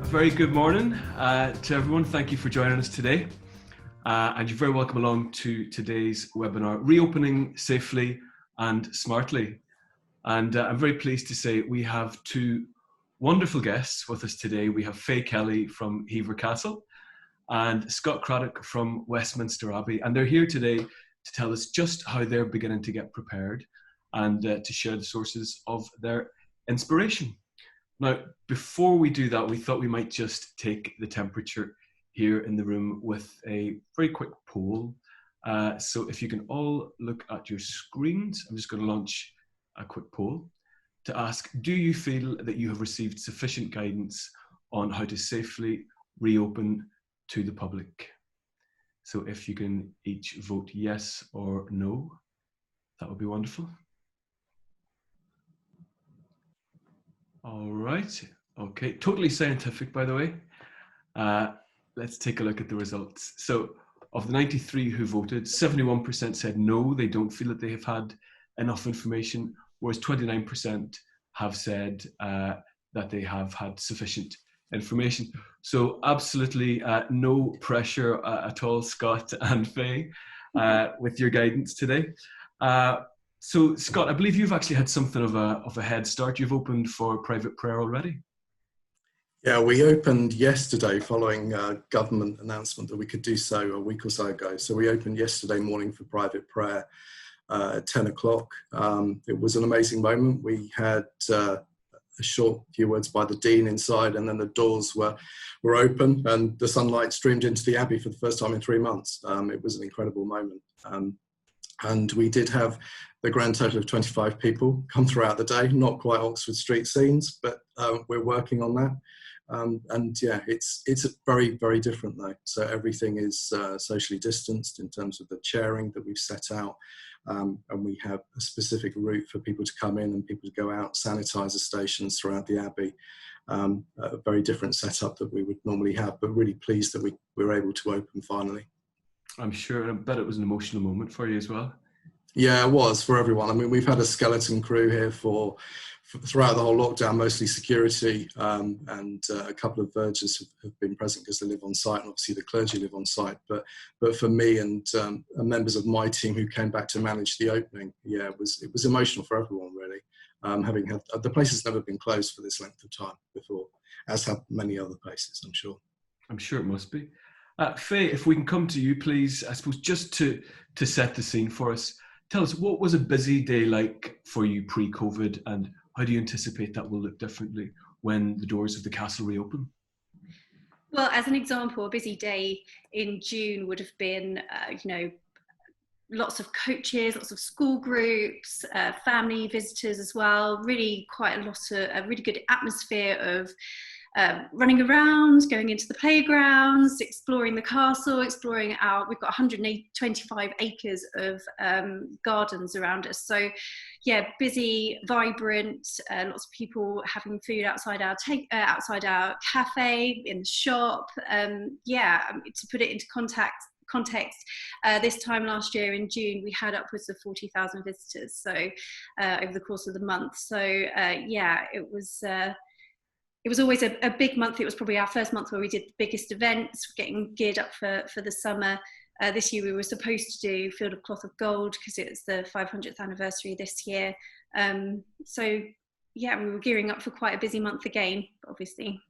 Very good morning to everyone. Thank you for joining us today. And you're very welcome along to today's webinar, Reopening Safely and Smartly. And I'm very pleased to say we have two wonderful guests with us today. We have Faye Kelly from Hever Castle and Scott Craddock from Westminster Abbey. And they're here today to tell us just how they're beginning to get prepared and to share the sources of their inspiration. Now, before we do that, we thought we might just take the temperature here in the room with a very quick poll. So if you can all look at your screens, I'm just going to launch a quick poll to ask, do you feel that you have received sufficient guidance on how to safely reopen to the public? So if you can each vote yes or no, that would be wonderful. All right, okay, totally scientific, by the way. Let's take a look at the results. So of the 93 who voted, 71% said no, they don't feel that they have had enough information, whereas 29% have said that they have had sufficient information. So absolutely no pressure at all, Scott and Faye, with your guidance today. So Scott, I believe you've actually had something of a head start. You've opened for private prayer already. Yeah, we opened yesterday following a government announcement that we could do so a week or so ago. So we opened yesterday morning for private prayer at 10 o'clock. It was an amazing moment. We had a short few words by the Dean inside, and then the doors were open and the sunlight streamed into the Abbey for the first time in 3 months. It was an incredible moment. And we did have the grand total of 25 people come throughout the day, not quite Oxford Street scenes, but we're working on that. And yeah, it's very, very different though. So everything is socially distanced in terms of the chairing that we've set out. And we have a specific route for people to come in and people to go out, sanitizer stations throughout the Abbey. A very different setup that we would normally have, but really pleased that we were able to open finally. I'm sure, and I bet it was an emotional moment for you as well. Yeah, it was for everyone. I mean, we've had a skeleton crew here for throughout the whole lockdown, mostly security, and a couple of vergers have been present because they live on site, and obviously the clergy live on site. But for me and members of my team who came back to manage the opening, yeah, it was emotional for everyone really. Having had the place has never been closed for this length of time before, as have many other places, I'm sure. I'm sure it must be. Faye, if we can come to you, please, I suppose just to set the scene for us, tell us, what was a busy day like for you pre-COVID, and how do you anticipate that will look differently when the doors of the castle reopen? Well, as an example, a busy day in June would have been, lots of coaches, lots of school groups, family visitors as well. Really quite a really good atmosphere of running around, going into the playgrounds, exploring the castle, exploring we've got 125 acres of gardens around us. So yeah, busy, vibrant, lots of people having food outside our cafe, in the shop. To put it into context, this time last year in June, we had upwards of 40,000 visitors. So over the course of the month. So it was always a big month. It was probably our first month where we did the biggest events, getting geared up for the summer. This year we were supposed to do Field of Cloth of Gold because it's the 500th anniversary this year. So yeah, we were gearing up for quite a busy month again, but obviously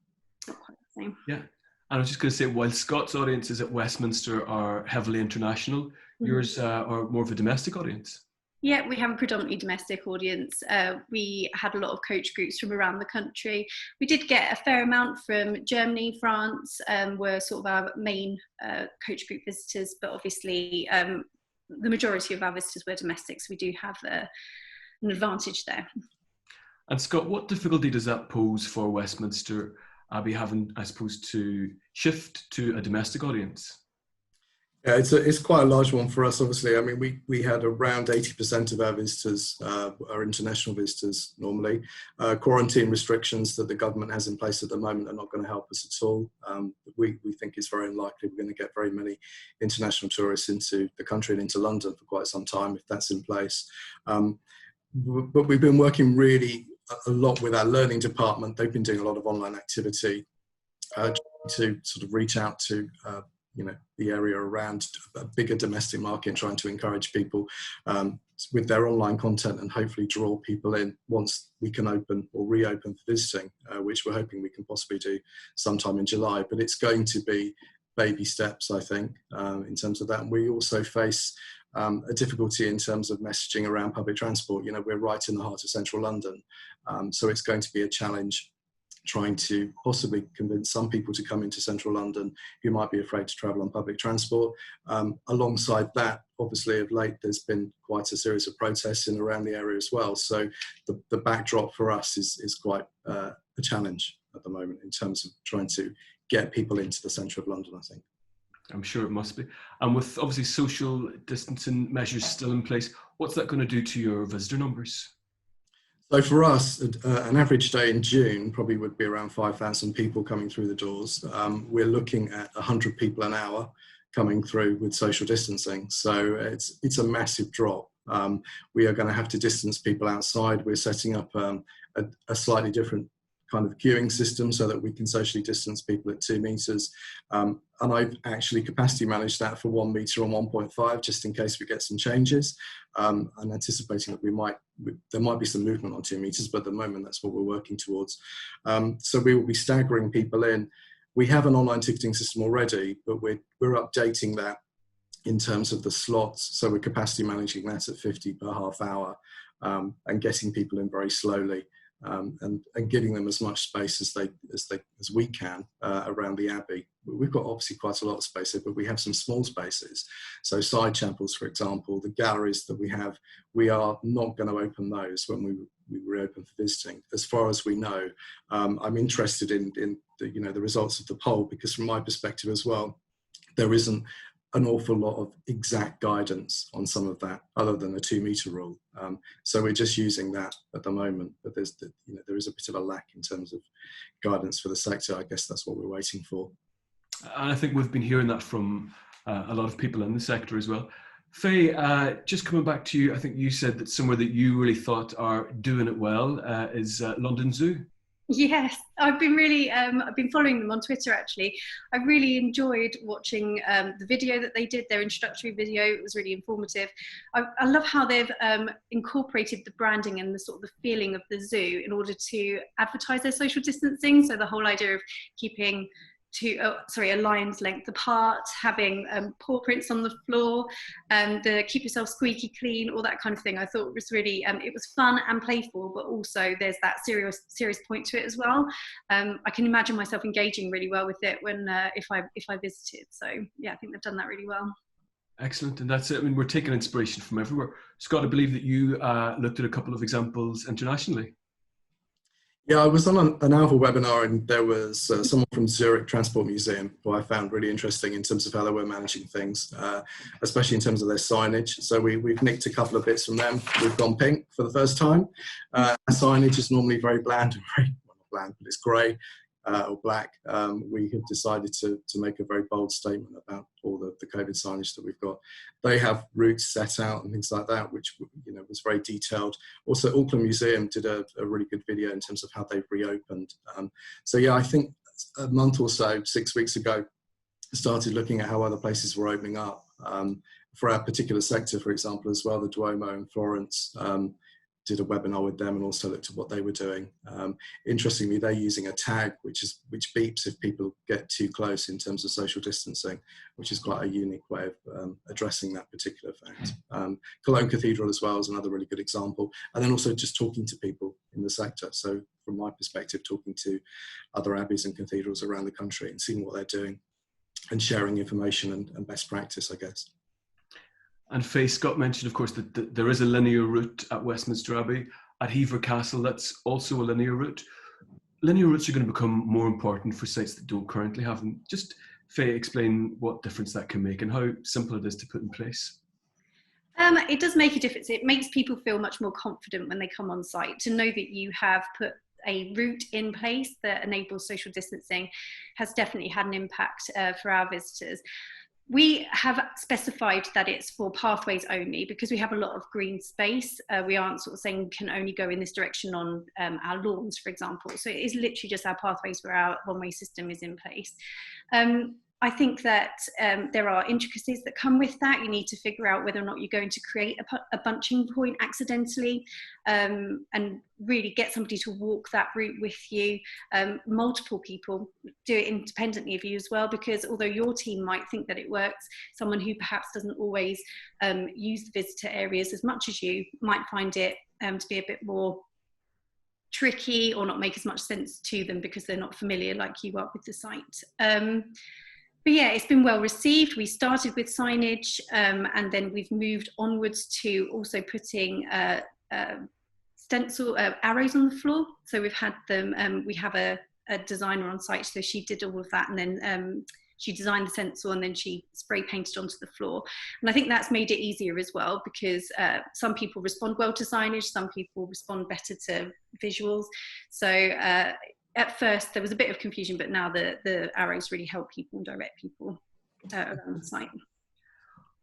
not quite the same. Yeah, and I was just going to say, while Scott's audiences at Westminster are heavily international, yours are more of a domestic audience. Yeah, we have a predominantly domestic audience. We had a lot of coach groups from around the country. We did get a fair amount from Germany, France, were sort of our main coach group visitors, but obviously the majority of our visitors were domestic, so we do have an advantage there. And Scott, what difficulty does that pose for Westminster Abbey having, I suppose, to shift to a domestic audience? Yeah, it's quite a large one for us, obviously. I mean, we had around 80% of our visitors are international visitors normally. Quarantine restrictions that the government has in place at the moment are not going to help us at all. We think it's very unlikely we're going to get very many international tourists into the country and into London for quite some time if that's in place. But we've been working really a lot with our learning department. They've been doing a lot of online activity. to sort of reach out to the area around a bigger domestic market, trying to encourage people with their online content and hopefully draw people in once we can open or reopen for visiting, which we're hoping we can possibly do sometime in July. But it's going to be baby steps, I think, in terms of that. And we also face a difficulty in terms of messaging around public transport. We're right in the heart of central London, so it's going to be a challenge trying to possibly convince some people to come into central London who might be afraid to travel on public transport. Alongside that, obviously of late, there's been quite a series of protests in around the area as well. So the backdrop for us is quite a challenge at the moment in terms of trying to get people into the centre of London, I think. I'm sure it must be. And with obviously social distancing measures still in place, what's that going to do to your visitor numbers? So for us, an average day in June probably would be around 5,000 people coming through the doors. We're looking at 100 people an hour coming through with social distancing. So it's a massive drop. We are going to have to distance people outside. We're setting up a slightly different kind of queuing system so that we can socially distance people at 2 metres. And I've actually capacity managed that for 1 metre and 1.5, just in case we get some changes. And anticipating that there might be some movement on 2 metres, but at the moment that's what we're working towards. So we will be staggering people in. We have an online ticketing system already, but we're updating that in terms of the slots. So we're capacity managing that at 50 per half hour, and getting people in very slowly. And giving them as much space as we can around the Abbey. We've got obviously quite a lot of space here, but we have some small spaces. So side chapels, for example, the galleries that we are not going to open those when we reopen for visiting. As far as we know, I'm interested in the results of the poll, because from my perspective as well, there isn't an awful lot of exact guidance on some of that other than the 2 metre rule. So we're just using that at the moment, but there is a bit of a lack in terms of guidance for the sector. I guess that's what we're waiting for. And I think we've been hearing that from a lot of people in the sector as well. Faye, just coming back to you, I think you said that somewhere that you really thought are doing it well is London Zoo. Yes, I've been following them on Twitter actually. I really enjoyed watching the video that they did, their introductory video. It was really informative. I love how they've incorporated the branding and the sort of the feeling of the zoo in order to advertise their social distancing. So the whole idea of keeping a lion's length apart, having paw prints on the floor, and keep yourself squeaky clean, all that kind of thing. I thought it was really, it was fun and playful, but also there's that serious point to it as well. I can imagine myself engaging really well with it when if I visited. So yeah, I think they've done that really well. Excellent, and that's it. I mean, we're taking inspiration from everywhere. Scott, I believe that you looked at a couple of examples internationally. Yeah, I was on an Alpha webinar, and there was someone from Zurich Transport Museum who I found really interesting in terms of how they were managing things, especially in terms of their signage. So we've nicked a couple of bits from them. We've gone pink for the first time. Our signage is normally very bland, well, not bland, but it's grey or black. We have decided to make a very bold statement about all the COVID signage that we've got. They have routes set out and things like that, which was very detailed. Also, Auckland Museum did a really good video in terms of how they've reopened. So yeah, I think a month or so, 6 weeks ago, started looking at how other places were opening up. For our particular sector, for example, as well, the Duomo in Florence, did a webinar with them and also looked at what they were doing. Interestingly, they're using a tag which beeps if people get too close in terms of social distancing, which is quite a unique way of addressing that particular fact. Cologne Cathedral as well is another really good example. And then also just talking to people in the sector. So from my perspective, talking to other abbeys and cathedrals around the country and seeing what they're doing and sharing information and best practice, I guess. And Faye, Scott mentioned, of course, that there is a linear route at Westminster Abbey. At Hever Castle, that's also a linear route. Linear routes are going to become more important for sites that don't currently have them. Just, Faye, explain what difference that can make and how simple it is to put in place. It does make a difference. It makes people feel much more confident when they come on site to know that you have put a route in place that enables social distancing has definitely had an impact for our visitors. We have specified that it's for pathways only because we have a lot of green space. We aren't sort of saying can only go in this direction on our lawns, for example. So it is literally just our pathways where our one-way system is in place. I think that there are intricacies that come with that. You need to figure out whether or not you're going to create a bunching point accidentally, and really get somebody to walk that route with you. Multiple people do it independently of you as well, because although your team might think that it works, someone who perhaps doesn't always use the visitor areas as much as you might find it to be a bit more tricky or not make as much sense to them because they're not familiar like you are with the site. But yeah, it's been well received. We started with signage, and then we've moved onwards to also putting stencil arrows on the floor. So we've had them, we have a designer on site, so she did all of that, and then she designed the stencil and then she spray painted onto the floor. And I think that's made it easier as well, because some people respond well to signage, some people respond better to visuals. So at first there was a bit of confusion, but now the arrows really help people and direct people around the site.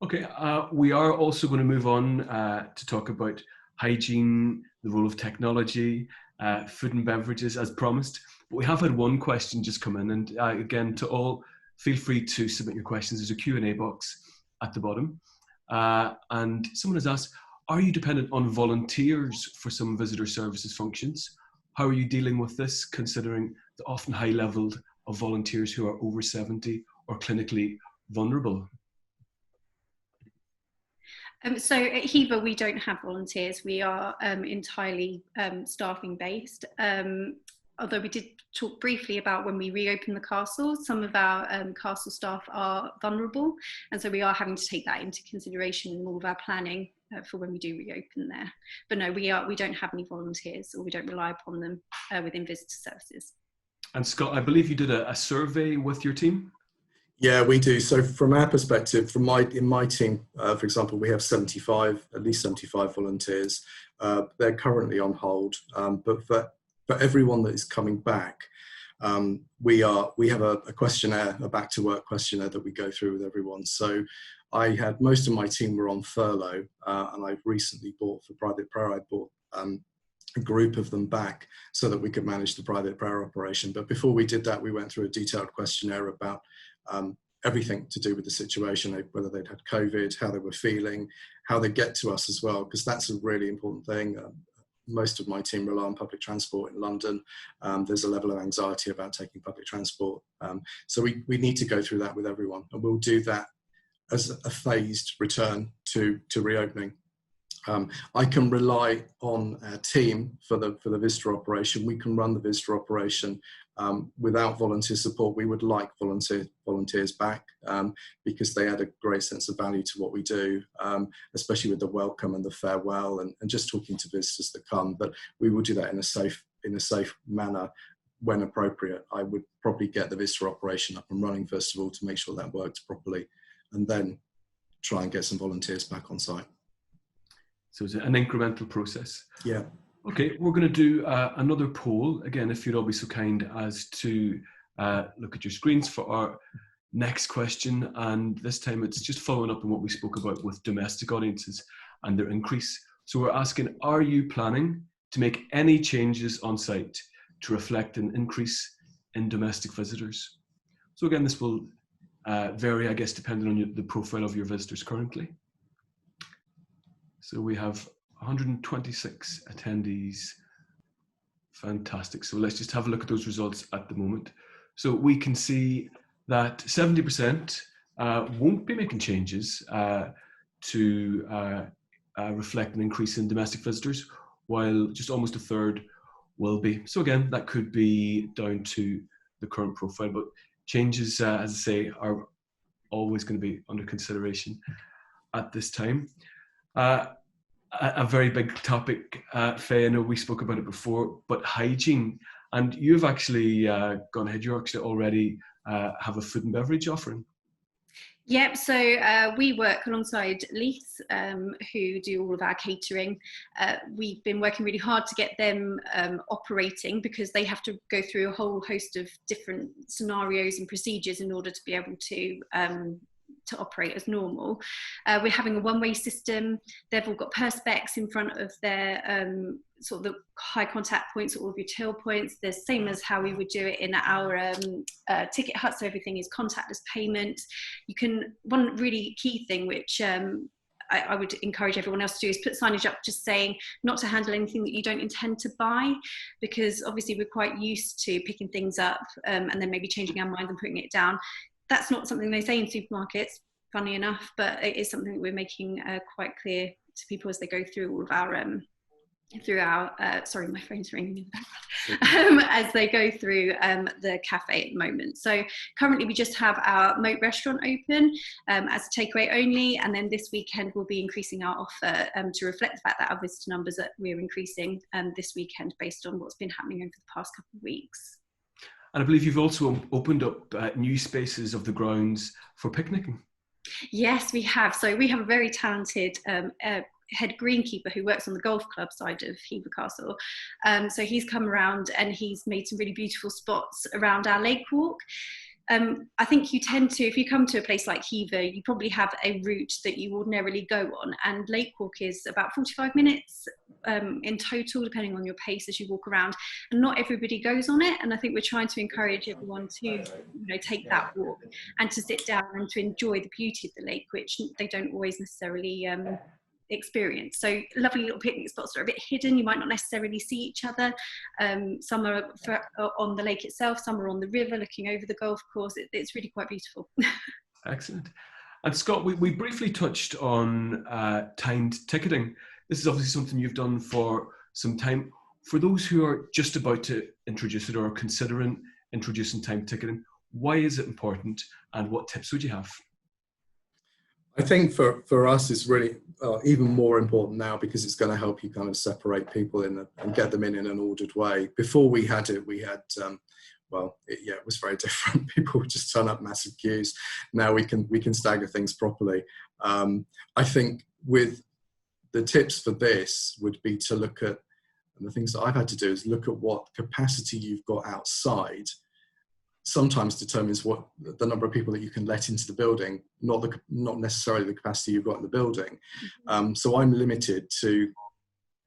Okay, we are also going to move on to talk about hygiene, the role of technology, food and beverages as promised. But we have had one question just come in, and again, to all, feel free to submit your questions. There's a Q&A box at the bottom. And someone has asked, are you dependent on volunteers for some visitor services functions? How are you dealing with this, considering the often high level of volunteers who are over 70 or clinically vulnerable? So at Hever, we don't have volunteers. We are entirely staffing based. Although we did talk briefly about when we reopen the castle, some of our castle staff are vulnerable. And so we are having to take that into consideration in all of our planning for when we do reopen there. But no, we don't have any volunteers, or we don't rely upon them within visitor services. And Scott, I believe you did a survey with your team? Yeah, we do. So from our perspective, in my team, for example, we have at least 75 volunteers. They're currently on hold, but for everyone that is coming back, we have a questionnaire, a back to work questionnaire that we go through with everyone. So most of my team were on furlough, and I've recently bought for private prayer, I bought a group of them back so that we could manage the private prayer operation. But before we did that, we went through a detailed questionnaire about everything to do with the situation, whether they'd had COVID, how they were feeling, how they get to us as well, because that's a really important thing. Most of my team rely on public transport in London. There's a level of anxiety about taking public transport. So we need to go through that with everyone, and we'll do that as a phased return to reopening. I can rely on our team for the visitor operation. We can run the visitor operation without volunteer support. We would like volunteers back because they add a great sense of value to what we do, especially with the welcome and the farewell and just talking to visitors that come. But we will do that in a safe manner when appropriate. I would probably get the visitor operation up and running first of all to make sure that works properly, and then try and get some volunteers back on site. So it's an incremental process. Yeah. Okay, we're going to do another poll. Again, if you'd all be so kind as to look at your screens for our next question. And this time it's just following up on what we spoke about with domestic audiences and their increase. So we're asking, are you planning to make any changes on site to reflect an increase in domestic visitors? So again, this will vary, I guess, depending on the profile of your visitors currently. So we have 126 attendees. Fantastic. So let's just have a look at those results at the moment. So we can see that 70% won't be making changes to reflect an increase in domestic visitors, while just almost a third will be. So again, that could be down to the current profile, but changes, as I say, are always going to be under consideration at this time. A very big topic, Faye, I know we spoke about it before, but hygiene. And you've actually gone ahead, you actually already have a food and beverage offering. Yep, so we work alongside Leiths, who do all of our catering. We've been working really hard to get them operating, because they have to go through a whole host of different scenarios and procedures in order to be able to to operate as normal. We're having a one-way system. They've all got perspex in front of their sort of the high contact points, all of your till points. The same as how we would do it in our ticket hut, so everything is contactless payment. One really key thing which I would encourage everyone else to do is put signage up just saying not to handle anything that you don't intend to buy, because obviously we're quite used to picking things up and then maybe changing our mind and putting it down. That's not something they say in supermarkets, funny enough, but it is something that we're making quite clear to people as they go through all of our sorry, my phone's ringing in the background, as they go through the cafe at the moment. So currently we just have our Moat restaurant open as a takeaway only, and then this weekend we'll be increasing our offer to reflect the fact that our visitor numbers that we're increasing this weekend based on what's been happening over the past couple of weeks. And I believe you've also opened up new spaces of the grounds for picnicking. Yes, we have. So we have a very talented head greenkeeper who works on the golf club side of Hever Castle. So he's come around and he's made some really beautiful spots around our lake walk. I think you tend to, if you come to a place like Hever, you probably have a route that you ordinarily go on, and Lake Walk is about 45 minutes in total, depending on your pace as you walk around, and not everybody goes on it. And I think we're trying to encourage everyone to take that walk and to sit down and to enjoy the beauty of the lake, which they don't always necessarily experience. So lovely little picnic spots that are a bit hidden. You might not necessarily see each other. Some are on the lake itself, some are on the river looking over the golf course. It's really quite beautiful. Excellent. And Scott, we briefly touched on timed ticketing. This is obviously something you've done for some time. For those who are just about to introduce it or considering introducing timed ticketing, why is it important and what tips would you have? I think for us it's really even more important now, because it's going to help you kind of separate people and get them in an ordered way. Before we had it it was very different. People would just turn up massive queues. Now we can stagger things properly. I think with the tips for this would be to look at, and the things that I've had to do is look at what capacity you've got outside. Sometimes determines what the number of people that you can let into the building, not necessarily the capacity you've got in the building. So I'm limited to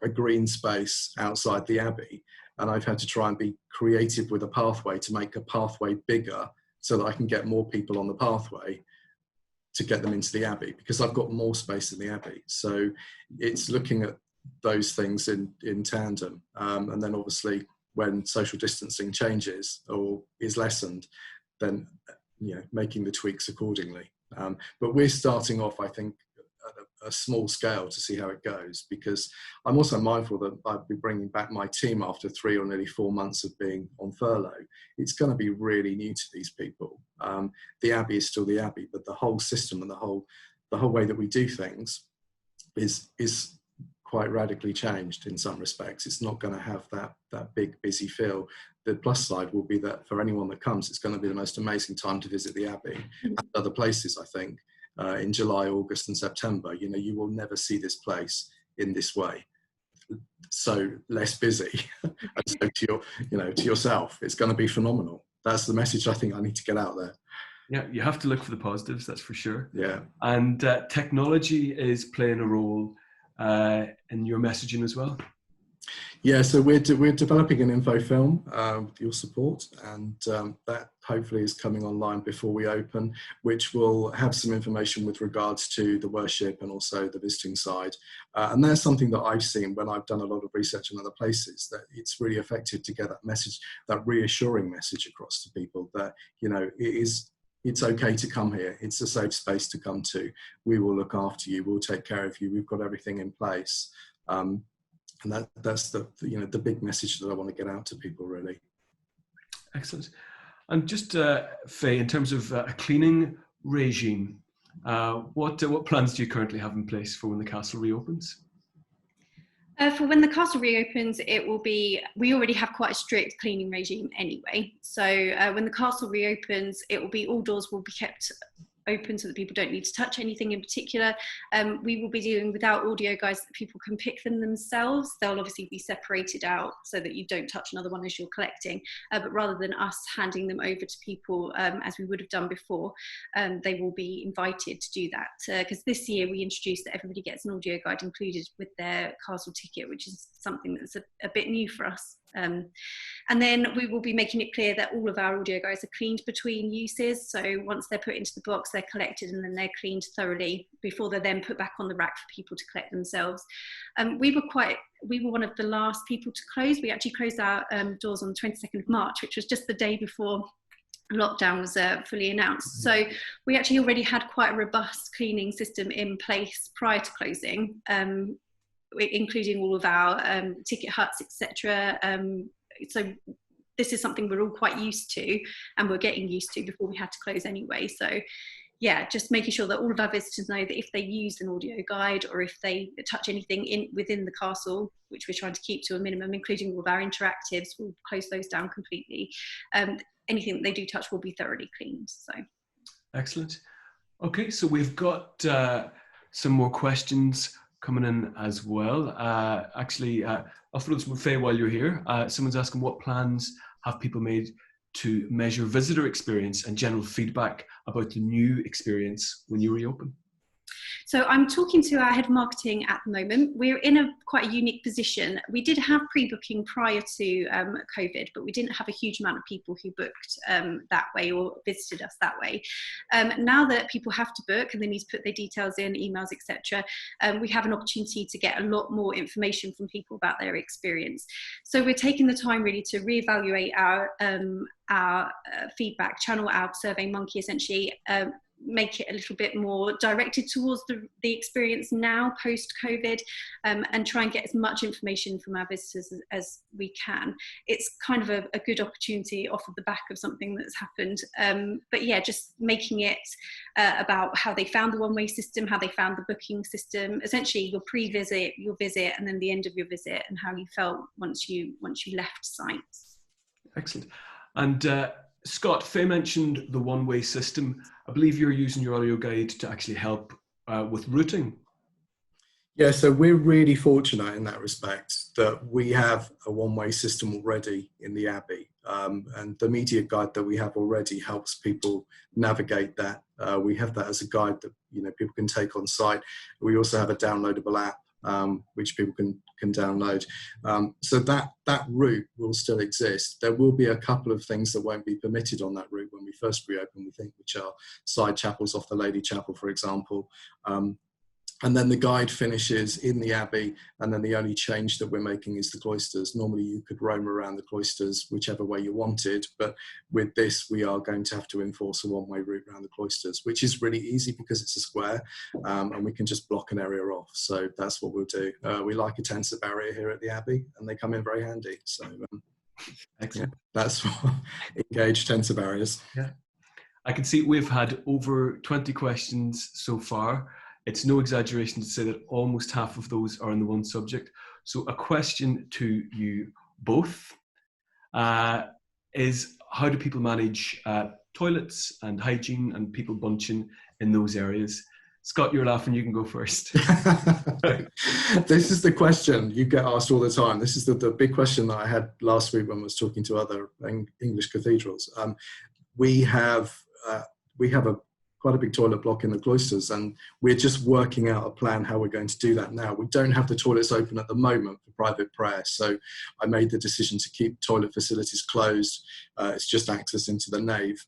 a green space outside the Abbey, and I've had to try and be creative with a pathway to make a pathway bigger so that I can get more people on the pathway to get them into the Abbey, because I've got more space in the Abbey. So it's looking at those things in tandem, and then obviously when social distancing changes or is lessened, then making the tweaks accordingly. But we're starting off, I think, at a small scale to see how it goes, because I'm also mindful that I'll be bringing back my team after 3 or nearly 4 months of being on furlough. It's going to be really new to these people. The Abbey is still the Abbey, but the whole system and the whole way that we do things is quite radically changed in some respects. It's not going to have that big busy feel. The plus side will be that for anyone that comes, it's going to be the most amazing time to visit the Abbey and other places. I think in July, August and September, you will never see this place in this way, so less busy. And so to yourself, it's going to be phenomenal. That's the message I think I need to get out there. Yeah, you have to look for the positives, that's for sure. Yeah. And technology is playing a role in your messaging as well. Yeah, so we're developing an info film with your support, and that hopefully is coming online before we open, which will have some information with regards to the worship and also the visiting side. And that's something that I've seen when I've done a lot of research in other places, that it's really effective to get that message, that reassuring message across to people that, it's okay to come here. It's a safe space to come to. We will look after you. We'll take care of you. We've got everything in place. And that's the big message that I want to get out to people, really. Excellent. And just Faye, in terms of a cleaning regime, what plans do you currently have in place for when the castle reopens? For when the castle reopens, we already have quite a strict cleaning regime anyway. So when the castle reopens, all doors will be kept open so that people don't need to touch anything in particular. We will be dealing without audio guides that people can pick them themselves. They'll obviously be separated out so that you don't touch another one as you're collecting, but rather than us handing them over to people as we would have done before, they will be invited to do that, because this year we introduced that everybody gets an audio guide included with their castle ticket, which is something that's a bit new for us. And then we will be making it clear that all of our audio guides are cleaned between uses. So once they're put into the box, they're collected and then they're cleaned thoroughly before they're then put back on the rack for people to collect themselves. We were one of the last people to close. We actually closed our doors on the 22nd of March, which was just the day before lockdown was fully announced. So we actually already had quite a robust cleaning system in place prior to closing, including all of our ticket huts, etc. So this is something we're all quite used to and we're getting used to before we had to close anyway. So yeah, just making sure that all of our visitors know that if they use an audio guide or if they touch anything within the castle, which we're trying to keep to a minimum, including all of our interactives, we'll close those down completely. Anything that they do touch will be thoroughly cleaned. So excellent. Okay, so we've got some more questions coming in as well. Actually, I'll throw this with Faye while you're here. Someone's asking, what plans have people made to measure visitor experience and general feedback about the new experience when you reopen? So I'm talking to our head of marketing at the moment. We're in a quite a unique position. We did have pre-booking prior to COVID, but we didn't have a huge amount of people who booked that way or visited us that way. Now that people have to book and they need to put their details in, emails, etc., we have an opportunity to get a lot more information from people about their experience. So we're taking the time really to reevaluate our feedback channel, our SurveyMonkey essentially, make it a little bit more directed towards the experience now post-COVID, and try and get as much information from our visitors as we can. It's kind of a good opportunity off of the back of something that's happened. But yeah, just making it about how they found the one-way system, how they found the booking system, essentially your pre-visit, your visit, and then the end of your visit, and how you felt once you left site. Excellent. And Scott, Faye mentioned the one-way system. I believe you're using your audio guide to actually help with routing. Yeah, so we're really fortunate in that respect that we have a one-way system already in the Abbey, and the media guide that we have already helps people navigate that. We have that as a guide that people can take on site. We also have a downloadable app which people can download. So that route will still exist. There will be a couple of things that won't be permitted on that route when we first reopen, we think, which are side chapels off the Lady Chapel, for example. And then the guide finishes in the Abbey, and then the only change that we're making is the cloisters. Normally you could roam around the cloisters whichever way you wanted, but with this we are going to have to enforce a one-way route around the cloisters, which is really easy because it's a square, and we can just block an area off. So that's what we'll do. We like a tensor barrier here at the Abbey, and they come in very handy. So excellent. Yeah, that's engaged tensor barriers. Yeah, I can see we've had over 20 questions so far. It's no exaggeration to say that almost half of those are on the one subject. So a question to you both is, how do people manage toilets and hygiene and people bunching in those areas? Scott, you're laughing, you can go first. This is the question you get asked all the time. This is the big question that I had last week when I was talking to other English cathedrals. We have quite a big toilet block in the cloisters, and we're just working out a plan how we're going to do that now. We don't have the toilets open at the moment for private prayer, so I made the decision to keep toilet facilities closed. It's just access into the nave.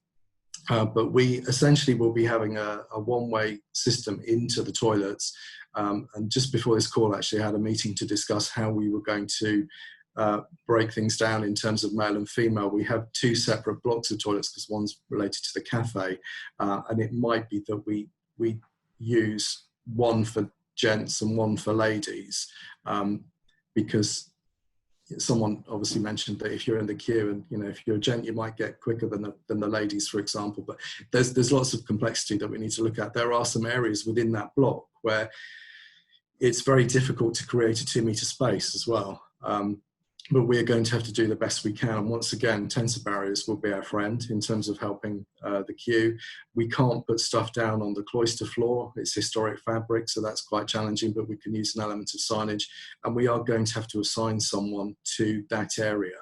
But we essentially will be having a one-way system into the toilets. And just before this call, actually, I had a meeting to discuss how we were going to break things down in terms of male and female. We have two separate blocks of toilets because one's related to the cafe, and it might be that we use one for gents and one for ladies, because someone obviously mentioned that if you're in the queue and if you're a gent, you might get quicker than the ladies, for example. But there's lots of complexity that we need to look at. There are some areas within that block where it's very difficult to create a 2 meter space as well. but we're going to have to do the best we can. And once again, tensor barriers will be our friend in terms of helping the queue. We can't put stuff down on the cloister floor. It's historic fabric, so that's quite challenging, but we can use an element of signage. And we are going to have to assign someone to that area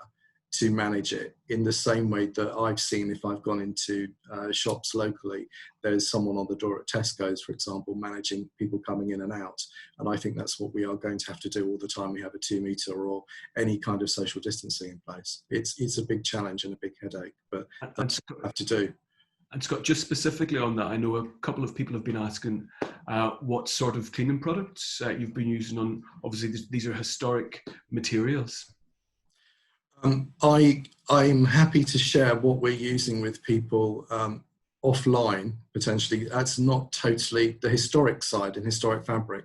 to manage it in the same way that I've seen if I've gone into shops locally. There's someone on the door at Tesco's, for example, managing people coming in and out. And I think that's what we are going to have to do all the time we have a 2 metre or any kind of social distancing in place. It's a big challenge and a big headache, but that's what we have to do. And Scott, just specifically on that, I know a couple of people have been asking what sort of cleaning products you've been using on, obviously these are historic materials. I'm happy to share what we're using with people offline, potentially. That's not totally, the historic side and historic fabric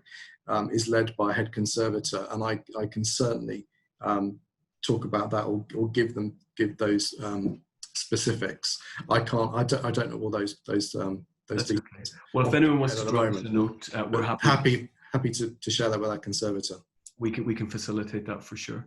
is led by a head conservator, and I can certainly talk about that or give those specifics. I don't know all those details. Okay. Well, if anyone wants to drop us a note, we're happy to share that with our conservator. We can facilitate that for sure.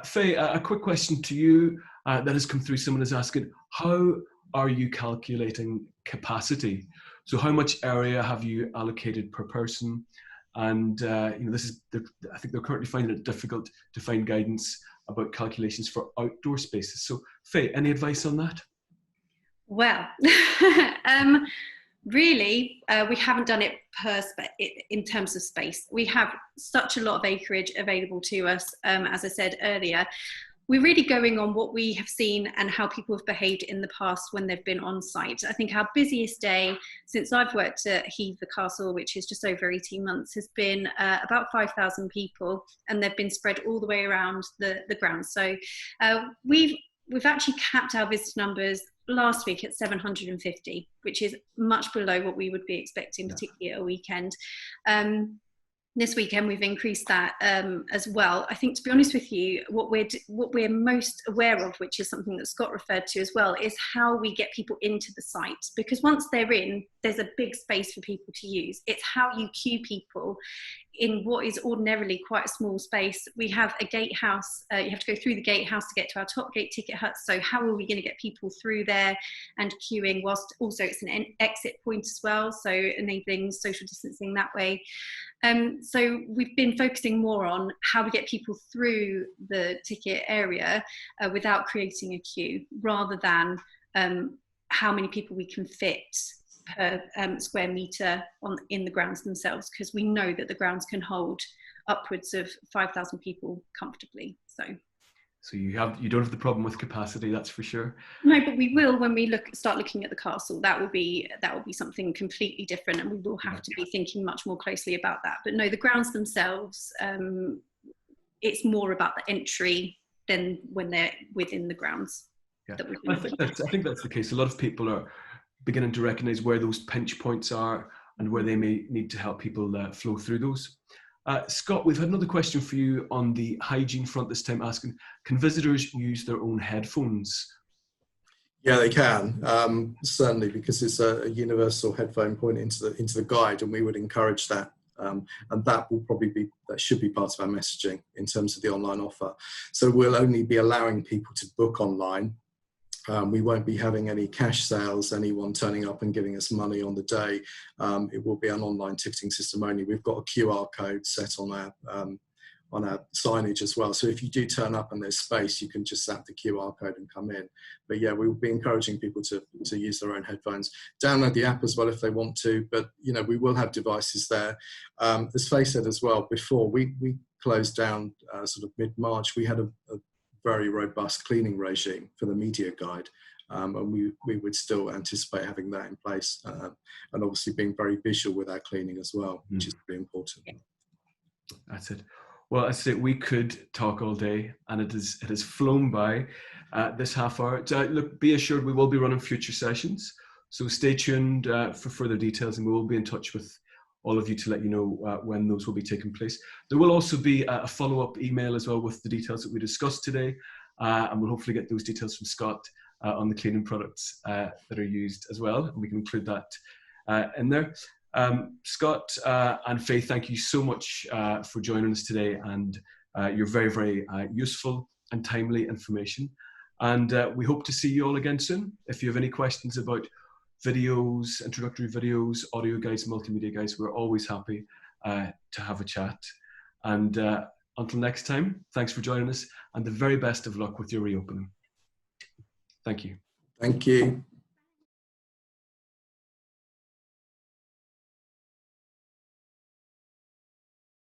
Faye, a quick question to you that has come through. Someone is asking, how are you calculating capacity? So how much area have you allocated per person? And I think they're currently finding it difficult to find guidance about calculations for outdoor spaces. So Faye, any advice on that? Well, really, we haven't done it in terms of space. We have such a lot of acreage available to us, as I said earlier. We're really going on what we have seen and how people have behaved in the past when they've been on site. I think our busiest day since I've worked at Hever Castle, which is just over 18 months, has been about 5,000 people, and they've been spread all the way around the grounds. So we've actually capped our visitor numbers last week at 750, which is much below what we would be expecting, particularly at a weekend. This weekend we've increased that as well. I think, to be honest with you, what we're most aware of, which is something that Scott referred to as well, is how we get people into the site, because once they're in, there's a big space for people to use. It's how you queue people in what is ordinarily quite a small space. We have a gatehouse. You have to go through the gatehouse to get to our top gate ticket huts. So how are we going to get people through there and queuing, whilst also it's an exit point as well, so enabling social distancing that way. So we've been focusing more on how we get people through the ticket area without creating a queue, rather than how many people we can fit per square metre in the grounds themselves, because we know that the grounds can hold upwards of 5,000 people comfortably. So you don't have the problem with capacity, that's for sure. No, but we will when we start looking at the castle. That will be something completely different, and we will have to be thinking much more closely about that. But no, the grounds themselves, it's more about the entry than when they're within the grounds. Yeah. I think that's the case. A lot of people are beginning to recognise where those pinch points are and where they may need to help people flow through those. Scott, we've had another question for you on the hygiene front this time, asking, can visitors use their own headphones? Yeah, they can, certainly, because it's a universal headphone point into the guide, and we would encourage that. And that should be part of our messaging in terms of the online offer. So we'll only be allowing people to book online. We won't be having any cash sales, anyone turning up and giving us money on the day. It will be an online ticketing system only. We've got a QR code set on our signage as well. So if you do turn up and there's space, you can just zap the QR code and come in. But yeah, we will be encouraging people to use their own headphones. Download the app as well if they want to, but we will have devices there. As Faye said as well, before we closed down sort of mid-March, we had a very robust cleaning regime for the media guide, and we would still anticipate having that in place, and obviously being very visual with our cleaning as well, which is really important. That's it. Well, I say we could talk all day, and it has flown by this half hour. Look, be assured we will be running future sessions, so stay tuned for further details, and we will be in touch with all of you to let you know when those will be taking place. There will also be a follow-up email as well with the details that we discussed today, and we'll hopefully get those details from Scott on the cleaning products that are used as well, and we can include that in there. Scott and Faye, thank you so much for joining us today, and you're very, very useful and timely information. And we hope to see you all again soon. If you have any questions about videos, introductory videos, audio guides, multimedia guides, we're always happy to have a chat. And until next time, thanks for joining us, and the very best of luck with your reopening. Thank you. Thank you.